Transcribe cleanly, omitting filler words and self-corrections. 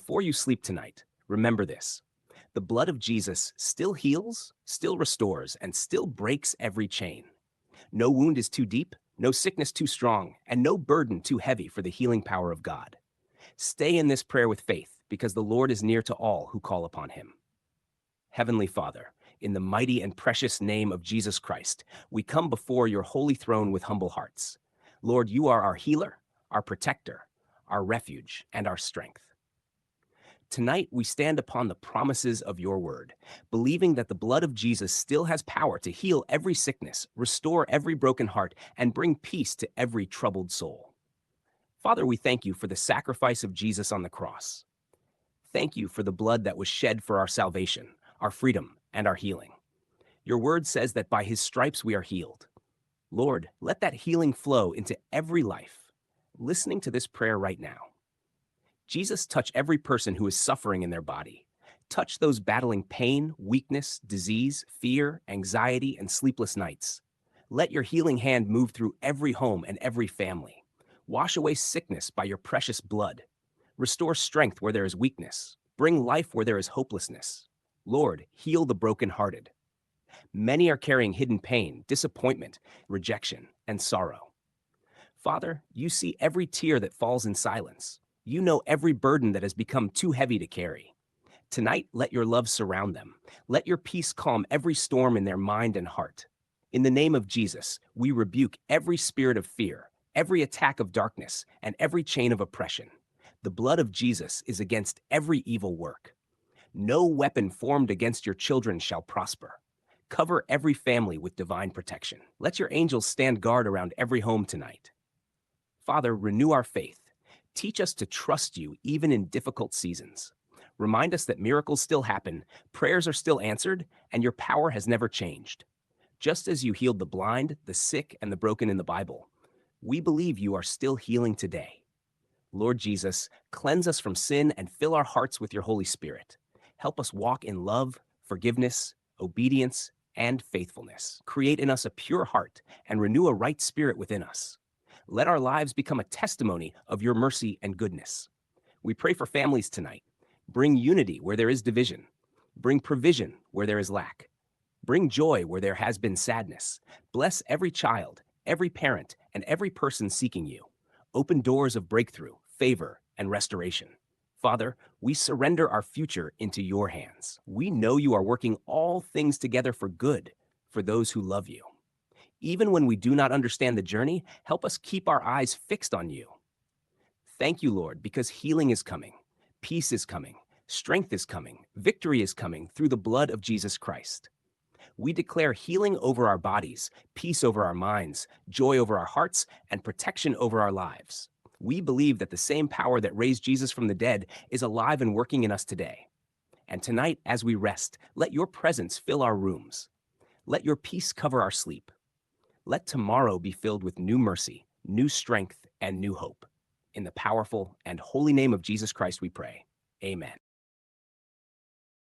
Before you sleep tonight, remember this. The blood of Jesus still heals, still restores, and still breaks every chain. No wound is too deep, no sickness too strong, and no burden too heavy for the healing power of God. Stay in this prayer with faith, because the Lord is near to all who call upon him. Heavenly Father, in the mighty and precious name of Jesus Christ, we come before your holy throne with humble hearts. Lord, you are our healer, our protector, our refuge, and our strength. Tonight, we stand upon the promises of your word, believing that the blood of Jesus still has power to heal every sickness, restore every broken heart, and bring peace to every troubled soul. Father, we thank you for the sacrifice of Jesus on the cross. Thank you for the blood that was shed for our salvation, our freedom, and our healing. Your word says that by his stripes we are healed. Lord, let that healing flow into every life. Listening to this prayer right now. Jesus, touch every person who is suffering in their body. Touch those battling pain, weakness, disease, fear, anxiety, and sleepless nights. Let your healing hand move through every home and every family. Wash away sickness by your precious blood. Restore strength where there is weakness. Bring life where there is hopelessness. Lord, heal the brokenhearted. Many are carrying hidden pain, disappointment, rejection, and sorrow. Father, you see every tear that falls in silence. You know every burden that has become too heavy to carry. Tonight, let your love surround them. Let your peace calm every storm in their mind and heart. In the name of Jesus, we rebuke every spirit of fear, every attack of darkness, and every chain of oppression. The blood of Jesus is against every evil work. No weapon formed against your children shall prosper. Cover every family with divine protection. Let your angels stand guard around every home tonight. Father, renew our faith. Teach us to trust you even in difficult seasons. Remind us that miracles still happen, prayers are still answered, and your power has never changed. Just as you healed the blind, the sick, and the broken in the Bible, we believe you are still healing today. Lord Jesus, cleanse us from sin and fill our hearts with your Holy Spirit. Help us walk in love, forgiveness, obedience, and faithfulness. Create in us a pure heart and renew a right spirit within us. Let our lives become a testimony of your mercy and goodness. We pray for families tonight. Bring unity where there is division. Bring provision where there is lack. Bring joy where there has been sadness. Bless every child, every parent, and every person seeking you. Open doors of breakthrough, favor, and restoration. Father, we surrender our future into your hands. We know you are working all things together for good for those who love you. Even when we do not understand the journey, help us keep our eyes fixed on you. Thank you, Lord, because healing is coming, peace is coming, strength is coming, victory is coming through the blood of Jesus Christ. We declare healing over our bodies, peace over our minds, joy over our hearts, and protection over our lives. We believe that the same power that raised Jesus from the dead is alive and working in us today. And tonight, as we rest, let your presence fill our rooms. Let your peace cover our sleep. Let tomorrow be filled with new mercy, new strength, and new hope. In the powerful and holy name of Jesus Christ we pray. Amen.